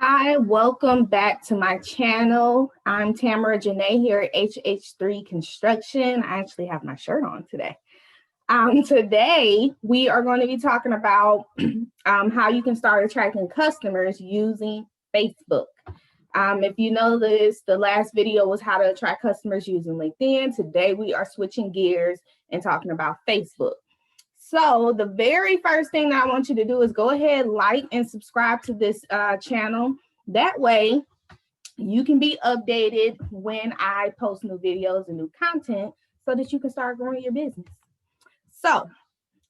Hi, welcome back to my channel. I'm Tamara Janee here at HH3 Construction. I actually have my shirt on today. Today, we are going to be talking about how you can start attracting customers using Facebook. If you noticed, the last video was how to attract customers using LinkedIn. Today, we are switching gears and talking about Facebook. So the very first thing that I want you to do is go ahead, like, and subscribe to this channel. That way, you can be updated when I post new videos and new content so that you can start growing your business. So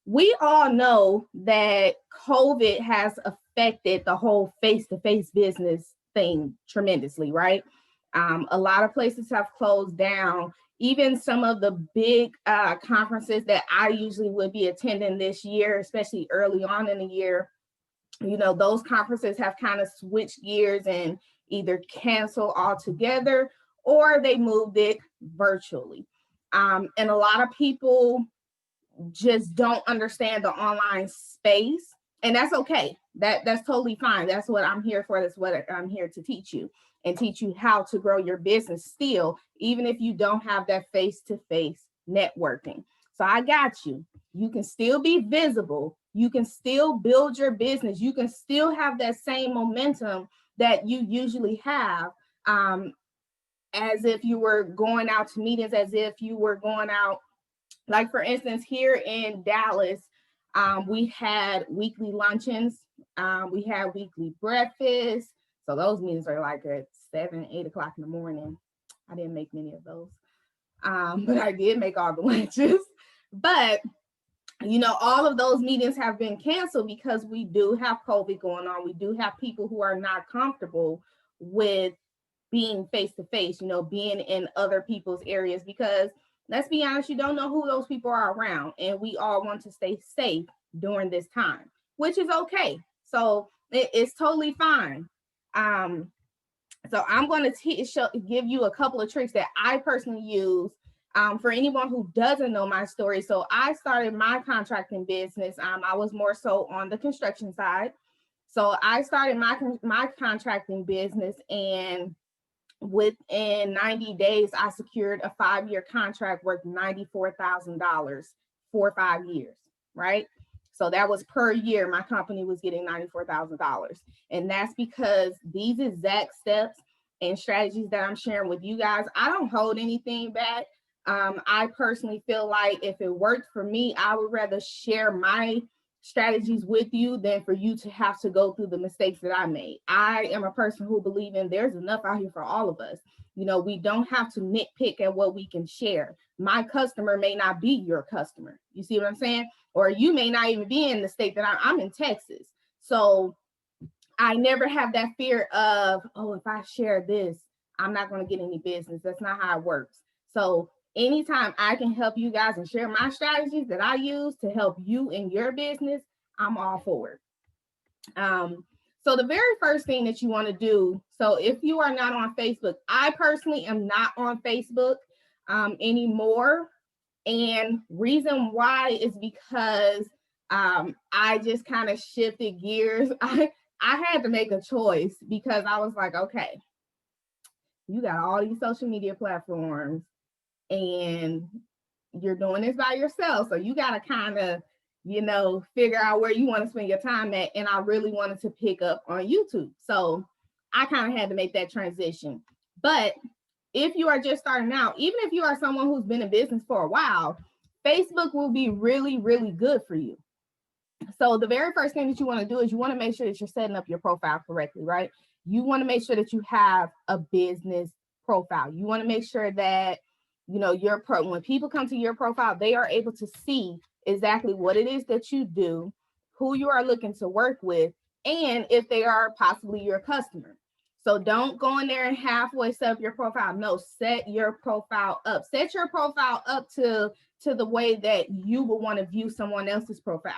we all know that COVID has affected the whole face-to-face business thing tremendously, right? A lot of places have closed down. Even some of the big conferences that I usually would be attending this year, especially early on in the year, those conferences have kind of switched gears and either canceled altogether or they moved it virtually. And a lot of people just don't understand the online space, and that's okay. That's totally fine. That's what I'm here for. That's what I'm here to teach you and teach you how to grow your business still, even if you don't have that face-to-face networking. So I got you. You can still be visible. You can still build your business. You can still have that same momentum that you usually have, as if you were going out to meetings, as if you were going out. Like, for instance, here in Dallas, we had weekly luncheons. We had weekly breakfasts. So those meetings are like at 7, 8 o'clock in the morning. I didn't make many of those, but I did make all the lunches. But, all of those meetings have been canceled because we do have COVID going on. We do have people who are not comfortable with being face-to-face, being in other people's areas, because let's be honest, you don't know who those people are around, and we all want to stay safe during this time, which is okay. So it's totally fine. So I'm going to give you a couple of tricks that I personally use for anyone who doesn't know my story. So I started my contracting business. I was more so on the construction side. So I started my contracting business, and within 90 days, I secured a 5-year contract worth $94,000 for 5 years, right? So that was per year. My company was getting $94,000. And that's because these exact steps and strategies that I'm sharing with you guys, I don't hold anything back. I personally feel like if it worked for me, I would rather share my strategies with you than for you to have to go through the mistakes that I made. I am a person who believes in there's enough out here for all of us. We don't have to nitpick at what we can share. My customer may not be your customer. You see what I'm saying? Or you may not even be in the state that I'm in, Texas. So I never have that fear of, oh, if I share this, I'm not going to get any business. That's not how it works. So anytime I can help you guys and share my strategies that I use to help you in your business, I'm all for it. So the very first thing that you want to do, so if you are not on Facebook, I personally am not on Facebook anymore. And reason why is because I just kind of shifted gears. I had to make a choice because I was like, okay, you got all these social media platforms and you're doing this by yourself. So you got to kind of, figure out where you want to spend your time at. And I really wanted to pick up on YouTube. So I kind of had to make that transition. But if you are just starting out, even if you are someone who's been in business for a while, Facebook will be really, really good for you. So the very first thing that you want to do is you want to make sure that you're setting up your profile correctly, right? You want to make sure that you have a business profile. You want to make sure that, when people come to your profile, they are able to see exactly what it is that you do, who you are looking to work with, and if they are possibly your customer. So don't go in there and halfway set up your profile. No, set your profile up. Set your profile up to the way that you would want to view someone else's profile.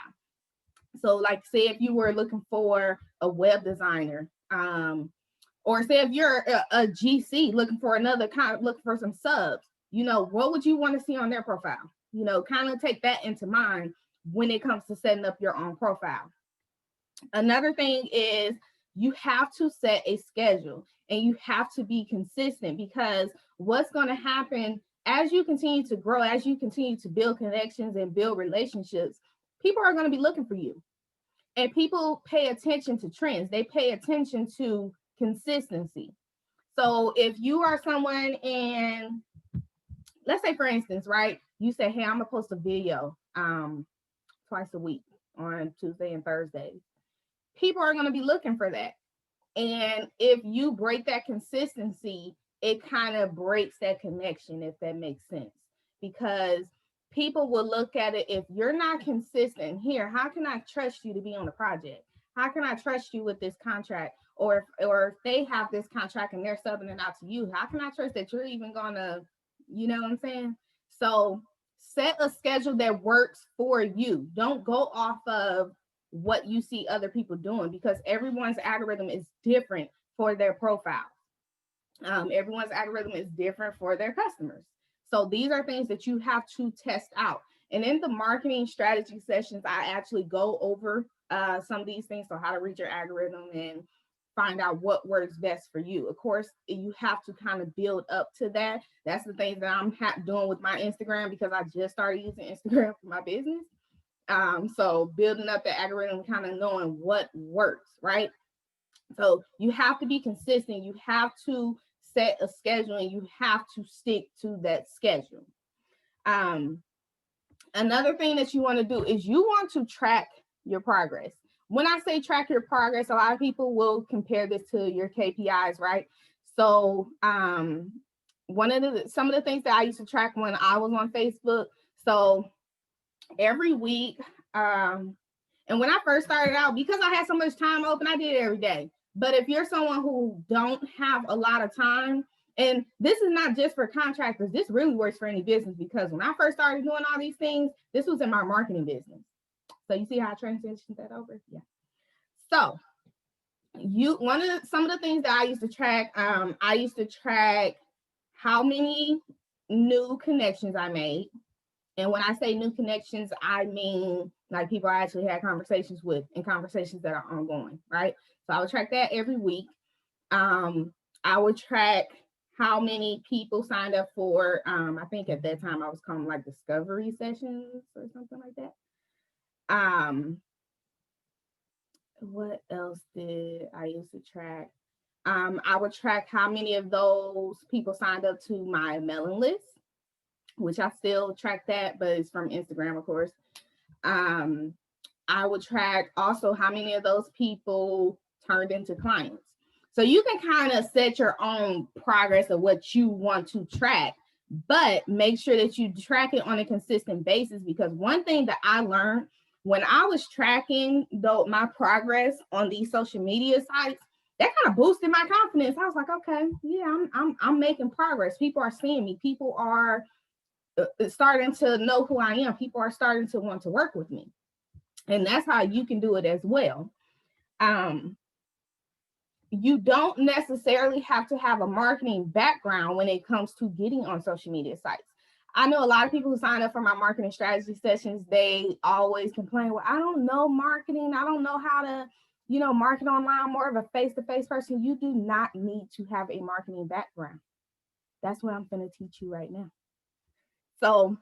So like, say if you were looking for a web designer, or say if you're a GC looking for looking for some subs, what would you want to see on their profile? Kind of take that into mind when it comes to setting up your own profile. Another thing is you have to set a schedule and you have to be consistent, because what's going to happen as you continue to grow, as you continue to build connections and build relationships, people are going to be looking for you. And people pay attention to trends. They pay attention to consistency. So if you are someone, and let's say, for instance, right, you say, hey, I'm gonna post a video twice a week on Tuesday and Thursdays. People are gonna be looking for that. And if you break that consistency, it kind of breaks that connection, if that makes sense. Because people will look at it, if you're not consistent here, how can I trust you to be on the project? How can I trust you with this contract? Or if they have this contract and they're subbing it out to you, how can I trust that you're even gonna, you know what I'm saying? So set a schedule that works for you. Don't go off of what you see other people doing, because everyone's algorithm is different for their profile. Everyone's algorithm is different for their customers. So these are things that you have to test out. And in the marketing strategy sessions, I actually go over some of these things. So how to read your algorithm and find out what works best for you. Of course, you have to kind of build up to that. That's the things that I'm doing with my Instagram, because I just started using Instagram for my business. So building up the algorithm, kind of knowing what works, right? So you have to be consistent. You have to set a schedule and you have to stick to that schedule. Another thing that you want to do is you want to track your progress. When I say track your progress, a lot of people will compare this to your KPIs, right? So some of the things that I used to track when I was on Facebook. So every week, and when I first started out, because I had so much time open, I did it every day. But if you're someone who don't have a lot of time, and this is not just for contractors, this really works for any business, because when I first started doing all these things, this was in my marketing business. So you see how I transitioned that over? Yeah. So some of the things that I used to track how many new connections I made. And when I say new connections, I mean like people I actually had conversations with, and conversations that are ongoing, right? So I would track that every week. I would track how many people signed up for, I think at that time I was calling like discovery sessions or something like that. What else did I used to track? I would track how many of those people signed up to my mailing list, which I still track that, but it's from Instagram, of course. I would track also how many of those people turned into clients. So you can kind of set your own progress of what you want to track, but make sure that you track it on a consistent basis. Because one thing that I learned when I was tracking my progress on these social media sites, that kind of boosted my confidence. I was like, okay, yeah, I'm making progress. People are seeing me. People are starting to know who I am. People are starting to want to work with me. And that's how you can do it as well. You don't necessarily have to have a marketing background when it comes to getting on social media sites. I know a lot of people who sign up for my marketing strategy sessions, they always complain, well, I don't know marketing. I don't know how to, market online. I'm more of a face-to-face person. You do not need to have a marketing background. That's what I'm going to teach you right now. So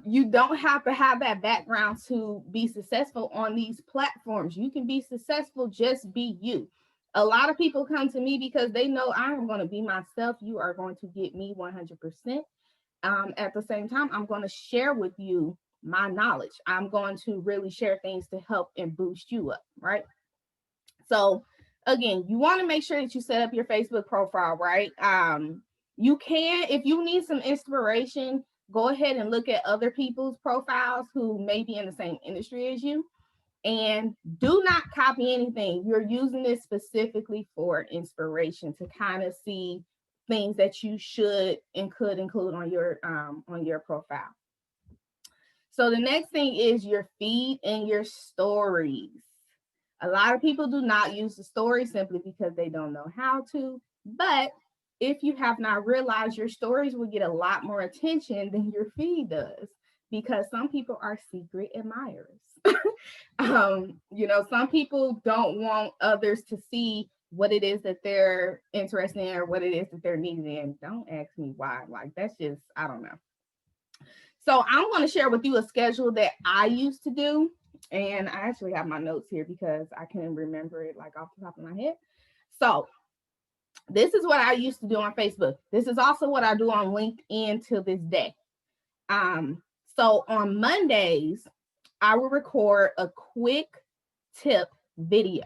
you don't have to have that background to be successful on these platforms. You can be successful, just be you. A lot of people come to me because they know I am going to be myself. You are going to get me 100%. At the same time, I'm going to share with you my knowledge. I'm going to really share things to help and boost you up, right? So again, you want to make sure that you set up your Facebook profile, right? You can, if you need some inspiration, go ahead and look at other people's profiles who may be in the same industry as you. And do not copy anything. You're using this specifically for inspiration, to kind of see things that you should and could include on your profile. So the next thing is your feed and your stories. A lot of people do not use the story simply because they don't know how to. But if you have not realized, your stories will get a lot more attention than your feed does, because some people are secret admirers. You know, some people don't want others to see what it is that they're interested in or what it is that they're needed in. Don't ask me why. Like, that's just, I don't know. So I'm going to share with you a schedule that I used to do. And I actually have my notes here because I can remember it like off the top of my head. So this is what I used to do on Facebook. This is also what I do on LinkedIn till this day. So on Mondays, I will record a quick tip video.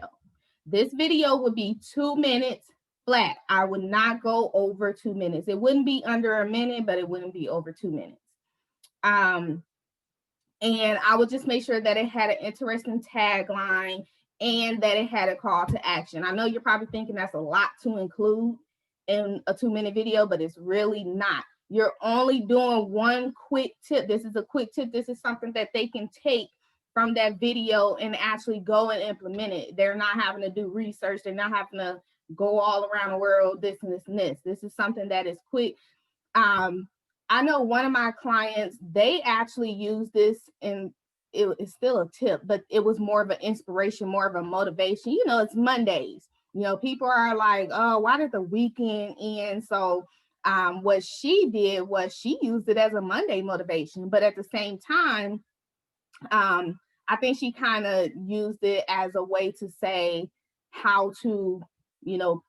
This video would be 2 minutes flat. I would not go over 2 minutes. It wouldn't be under a minute, but it wouldn't be over 2 minutes. And I would just make sure that it had an interesting tagline and that it had a call to action. I know you're probably thinking that's a lot to include in a 2-minute video, but it's really not. You're only doing one quick tip. This is a quick tip. This is something that they can take from that video and actually go and implement it. They're not having to do research. They're not having to go all around the world, this and this and this. This is something that is quick. I know one of my clients, they actually use this, and it's still a tip, but it was more of an inspiration, more of a motivation. You know, it's Mondays. You know, people are like, oh, why did the weekend end? So what she did was she used it as a Monday motivation, but at the same time, I think she kind of used it as a way to say how to, you know,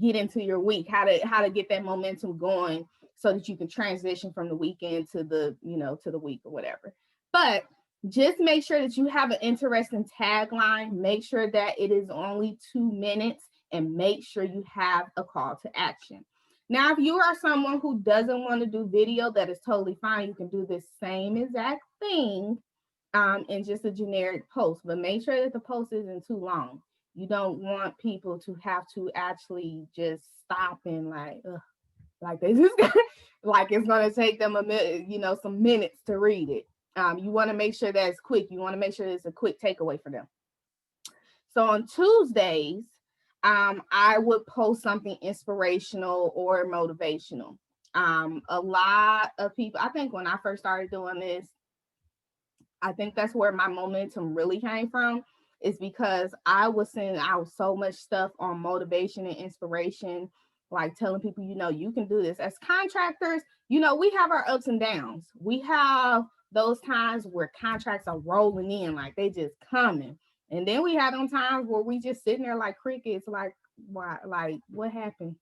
get into your week, how to get that momentum going so that you can transition from the weekend to the, you know, to the week or whatever. But just make sure that you have an interesting tagline. Make sure that it is only 2 minutes and make sure you have a call to action. Now, if you are someone who doesn't want to do video, that is totally fine. You can do the same exact thing in just a generic post, but make sure that the post isn't too long. You don't want people to have to actually just stop and like they just like it's going to take them a minute, you know, some minutes to read it. You want to make sure that it's quick. You want to make sure it's a quick takeaway for them. So on Tuesdays, I would post something inspirational or motivational. A lot of people, I think when I first started doing this, I think that's where my momentum really came from, is because I was sending out so much stuff on motivation and inspiration, like telling people, you know, you can do this. As contractors, you know, we have our ups and downs. We have those times where contracts are rolling in, like they just coming. And then we have them times where we just sitting there like crickets, like, why, like, what happened?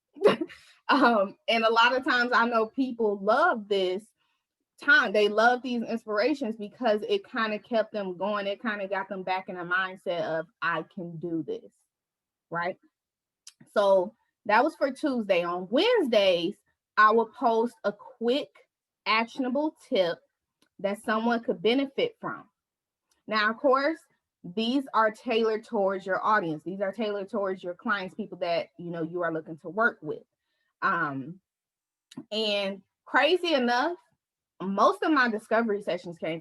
And a lot of times I know people love this time. They love these inspirations because it kind of kept them going. It kind of got them back in a mindset of, I can do this, right? So that was for Tuesday. On Wednesdays, I will post a quick actionable tip that someone could benefit from. Now, of course, these are tailored towards your audience. These are tailored towards your clients, people that, you know, you are looking to work with. And crazy enough, most of my discovery sessions came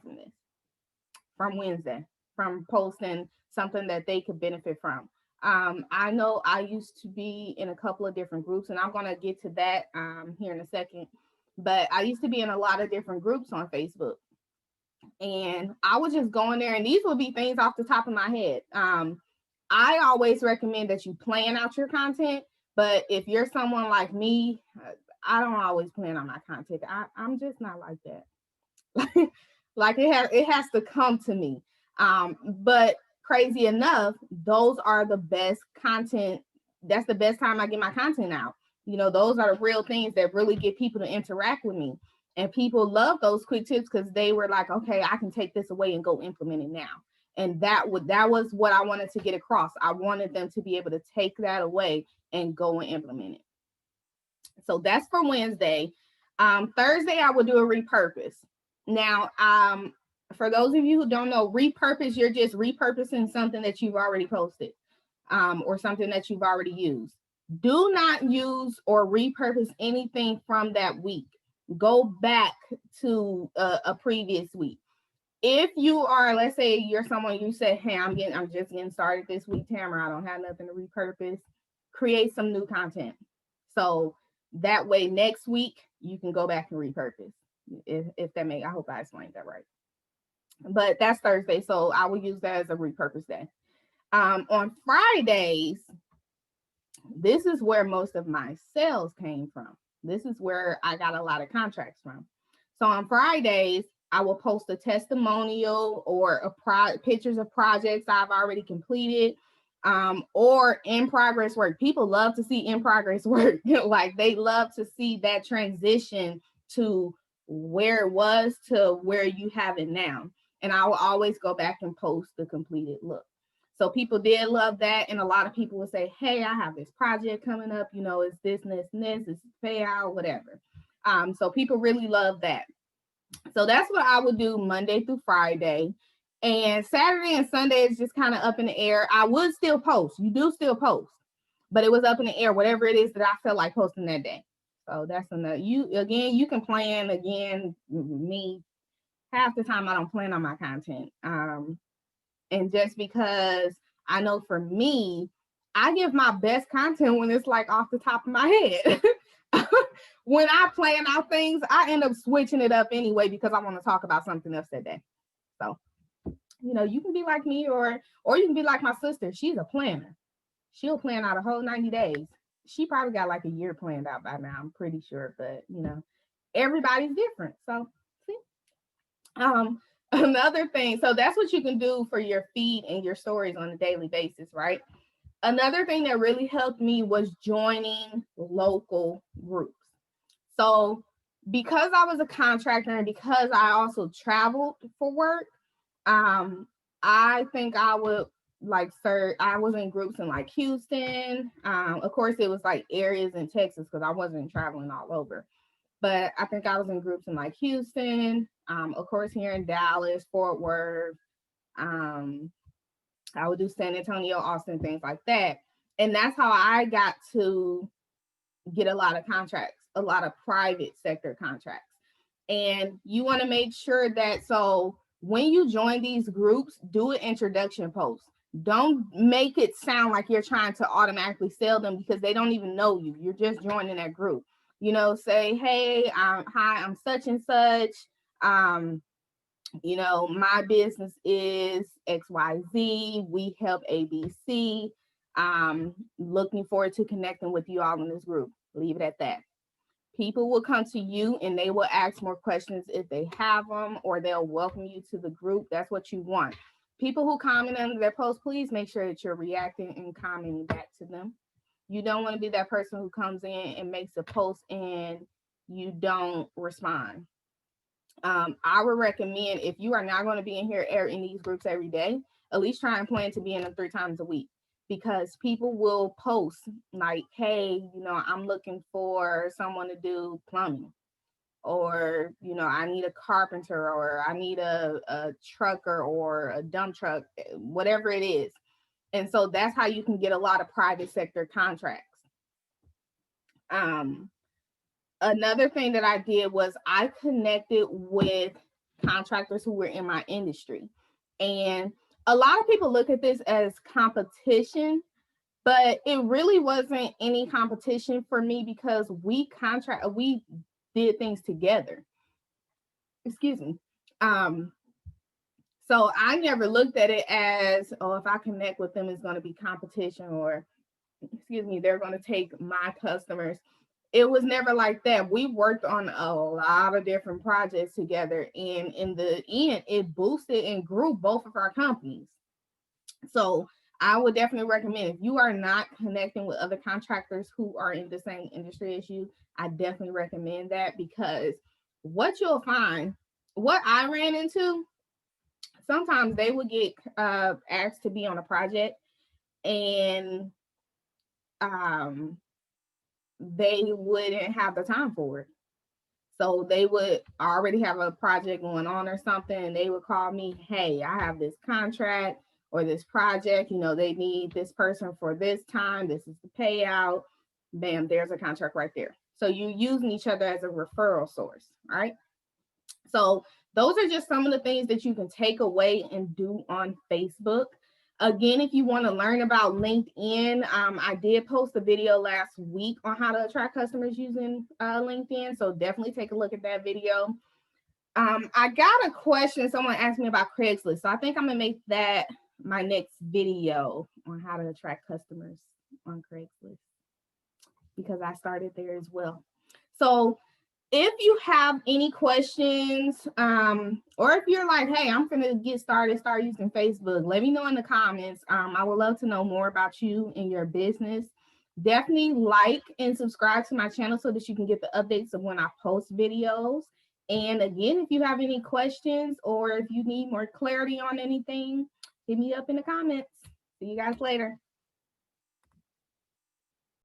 from Wednesday, from posting something that they could benefit from. I know I used to be in a couple of different groups, and I'm going to get to that here in a second, but I used to be in a lot of different groups on Facebook. And I was just going there, and these would be things off the top of my head. I always recommend that you plan out your content, but if you're someone like me, I don't always plan on my content. I'm just not like that. Like it has to come to me. But crazy enough, those are the best content. That's the best time I get my content out. You know, those are the real things that really get people to interact with me. And people love those quick tips because they were like, okay, I can take this away and go implement it now. And that was what I wanted to get across. I wanted them to be able to take that away and go and implement it. So that's for Wednesday. Thursday, I will do a repurpose. Now, for those of you who don't know, repurpose, you're just repurposing something that you've already posted or something that you've already used. Do not use or repurpose anything from that week. Go back to a previous week. If you are, let's say you're someone, you said, hey, I'm just getting started this week, Tamara, I don't have nothing to repurpose. Create some new content. So that way next week you can go back and repurpose. If that makes, I hope I explained that right. but that's Thursday, so I will use that as a repurpose day. On Fridays, this is where most of my sales came from. This is where I got a lot of contracts from. So on Fridays, I will post a testimonial or pictures of projects I've already completed, or in progress work. People love to see in progress work. Like they love to see that transition to where it was to where you have it now. And I will always go back and post the completed look. So people did love that. And a lot of people would say, hey, I have this project coming up, you know, it's this, this, and this, it's payout, whatever. So people really love that. So that's what I would do Monday through Friday. And Saturday and Sunday is just kind of up in the air. I would still post. You do still post, but it was up in the air, whatever it is that I felt like posting that day. So that's enough. You can plan again. Me, half the time I don't plan on my content. And just because I know for me, I give my best content when it's like off the top of my head. When I plan out things, I end up switching it up anyway because I want to talk about something else that day. So, you know, you can be like me or you can be like my sister. She's a planner. She'll plan out a whole 90 days. She probably got like a year planned out by now, I'm pretty sure. But, you know, everybody's different. So, see? Another thing, so that's what you can do for your feed and your stories on a daily basis, right? Another thing that really helped me was joining local groups. So because I was a contractor and because I also traveled for work, I think I would like I was in groups in like Houston. Of course, it was like areas in Texas because I wasn't traveling all over. But I think I was in groups in like Houston, of course, here in Dallas, Fort Worth. I would do San Antonio, Austin, things like that. And that's how I got to get a lot of contracts, a lot of private sector contracts. And you want to make sure that, so when you join these groups, do an introduction post. Don't make it sound like you're trying to automatically sell them because they don't even know you. You're just joining that group. You know, say, hey, hi, I'm such and such. You know, my business is XYZ. We help ABC. Looking forward to connecting with you all in this group. Leave it at that. People will come to you and they will ask more questions if they have them, or they'll welcome you to the group. That's what you want. People who comment under their post, please make sure that you're reacting and commenting back to them. You don't want to be that person who comes in and makes a post and you don't respond. I would recommend, if you are not going to be in here in these groups every day, at least try and plan to be in them 3 times a week, because people will post like, hey, you know, I'm looking for someone to do plumbing, or, you know, I need a carpenter, or I need a trucker or a dump truck, whatever it is. And so that's how you can get a lot of private sector contracts. Another thing that I did was I connected with contractors who were in my industry. And a lot of people look at this as competition, but it really wasn't any competition for me because we did things together. Excuse me. So I never looked at it as, oh, if I connect with them, it's going to be competition, or, excuse me, they're going to take my customers. It was never like that. We worked on a lot of different projects together, and in the end, it boosted and grew both of our companies. So I would definitely recommend, if you are not connecting with other contractors who are in the same industry as you, I definitely recommend that, because what you'll find, what I ran into, sometimes they would get asked to be on a project, and they wouldn't have the time for it. So they would already have a project going on or something, and they would call me, hey, I have this contract or this project, you know, they need this person for this time, this is the payout, bam, there's a contract right there. So you're using each other as a referral source, right? So those are just some of the things that you can take away and do on Facebook. Again, if you want to learn about LinkedIn, I did post a video last week on how to attract customers using LinkedIn. So definitely take a look at that video. I got a question. Someone asked me about Craigslist. So I think I'm going to make that my next video on how to attract customers on Craigslist, because I started there as well. So if you have any questions, or if you're like, hey, I'm going to get started, start using Facebook, let me know in the comments. I would love to know more about you and your business. Definitely like and subscribe to my channel so that you can get the updates of when I post videos. And again, if you have any questions or if you need more clarity on anything, hit me up in the comments. See you guys later.